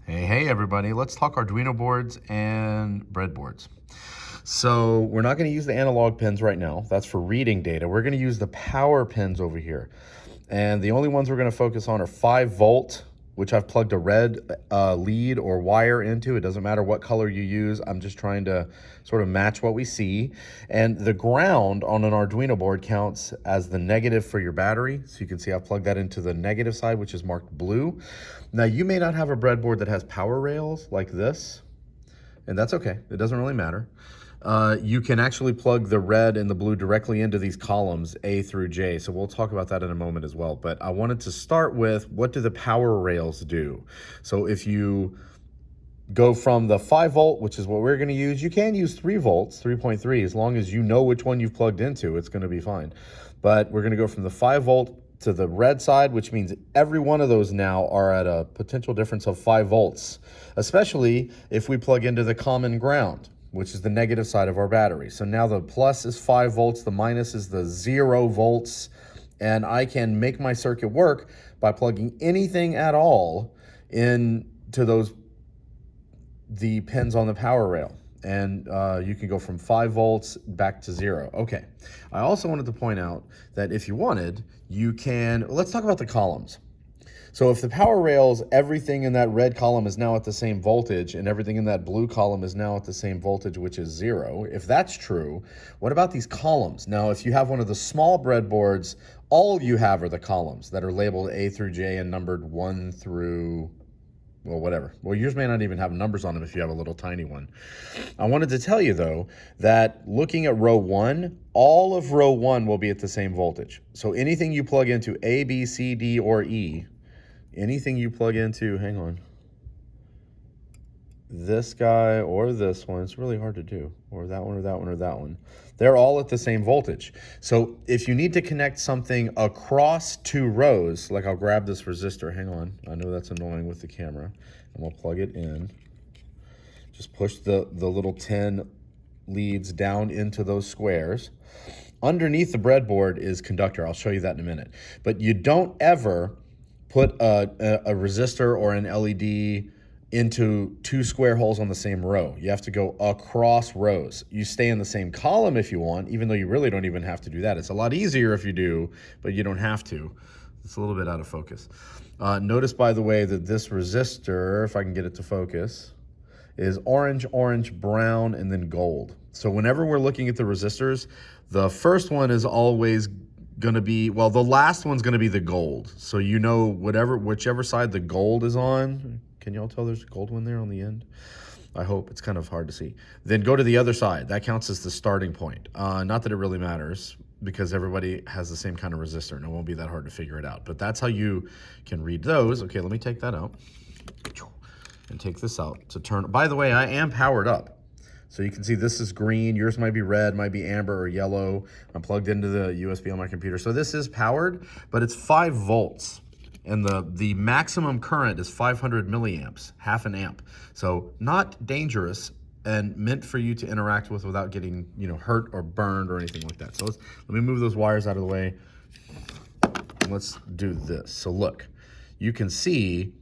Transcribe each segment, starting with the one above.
Hey everybody, let's talk Arduino boards and breadboards. So we're not going to use the analog pins right now. That's for reading data. We're going to use the power pins over here. And the only ones we're going to focus on are 5-volt, which I've plugged a red lead or wire into. It doesn't matter what color you use. I'm just trying to sort of match what we see. And the ground on an Arduino board counts as the negative for your battery. So you can see I've plugged that into the negative side, which is marked blue. Now you may not have a breadboard that has power rails like this, and that's okay. It doesn't really matter. You can actually plug the red and the blue directly into these columns A through J. So we'll talk about that in a moment as well. But I wanted to start with, what do the power rails do? So if you go from the 5-volt, which is what we're going to use, you can use 3 volts, 3.3, as long as you know which one you've plugged into, it's going to be fine. But we're going to go from the 5-volt to the red side, which means every one of those now are at a potential difference of 5 volts, especially if we plug into the common ground, which is the negative side of our battery. So now the plus is 5 volts, the minus is the 0 volts, and I can make my circuit work by plugging anything at all into the pins on the power rail. And you can go from 5 volts back to 0. Okay, I also wanted to point out that if you wanted, you can, let's talk about the columns. So if the power rails, everything in that red column is now at the same voltage and everything in that blue column is now at the same voltage, which is 0. If that's true, what about these columns? Now, if you have one of the small breadboards, all you have are the columns that are labeled A through J and numbered 1 through, well, whatever. Well, yours may not even have numbers on them if you have a little tiny one. I wanted to tell you, though, that looking at row 1, all of row 1 will be at the same voltage. So anything you plug into A, B, C, D, or E, anything you plug into, hang on, this guy or this one, it's really hard to do, or that one or that one or that one, they're all at the same voltage. So if you need to connect something across 2 rows, like I'll grab this resistor, hang on, I know that's annoying with the camera, and we'll plug it in. Just push the little 10 leads down into those squares. Underneath the breadboard is conductor. I'll show you that in a minute. But you don't ever put a resistor or an LED into 2 square holes on the same row. You have to go across rows. You stay in the same column if you want, even though you really don't even have to do that. It's a lot easier if you do, but you don't have to. It's a little bit out of focus. Notice, by the way, that this resistor, if I can get it to focus, is orange, orange, brown, and then gold. So whenever we're looking at the resistors, the first one is always going to be, well, the last one's going to be the gold. So you know whichever side the gold is on. Can y'all tell there's a gold one there on the end? I hope. It's kind of hard to see. Then go to the other side. That counts as the starting point. Not that it really matters, because everybody has the same kind of resistor and it won't be that hard to figure it out. But that's how you can read those. Okay, let me take that out and take this out to turn. By the way, I am powered up. So you can see this is green, yours might be red, might be amber or yellow. I'm plugged into the USB on my computer. So this is powered, but it's 5 volts. And the maximum current is 500 milliamps, half an amp. So not dangerous and meant for you to interact with without getting, hurt or burned or anything like that. So let me move those wires out of the way. And let's do this. So look, you can see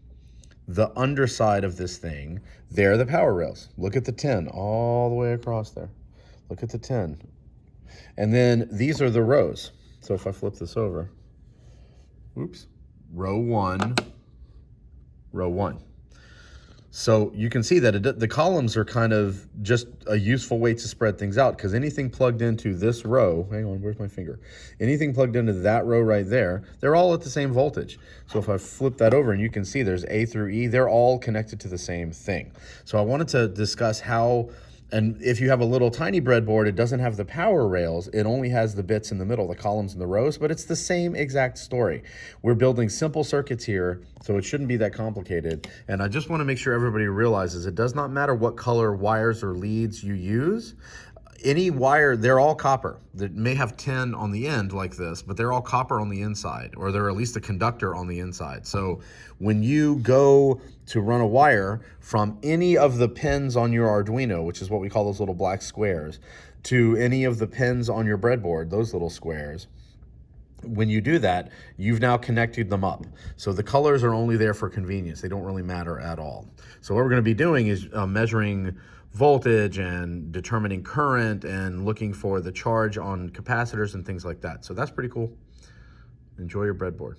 the underside of this thing. There are the power rails. Look at the 10 all the way across there. Look at the 10. And then these are the rows. So if I flip this over, oops, row 1, row 1. So you can see that the columns are kind of just a useful way to spread things out, because anything plugged into this row, hang on, where's my finger? Anything plugged into that row right there, they're all at the same voltage. So if I flip that over, and you can see there's A through E, they're all connected to the same thing. So I wanted to discuss how, and if you have a little tiny breadboard, it doesn't have the power rails. It only has the bits in the middle, the columns and the rows, but it's the same exact story. We're building simple circuits here, so it shouldn't be that complicated. And I just want to make sure everybody realizes it does not matter what color wires or leads you use. Any wire, they're all copper. They may have 10 on the end like this, but they're all copper on the inside, or they're at least a conductor on the inside. So when you go to run a wire from any of the pins on your Arduino, which is what we call those little black squares, to any of the pins on your breadboard, those little squares, when you do that, you've now connected them up. So the colors are only there for convenience. They don't really matter at all. So what we're going to be doing is measuring voltage and determining current and looking for the charge on capacitors and things like that. So that's pretty cool. Enjoy your breadboard.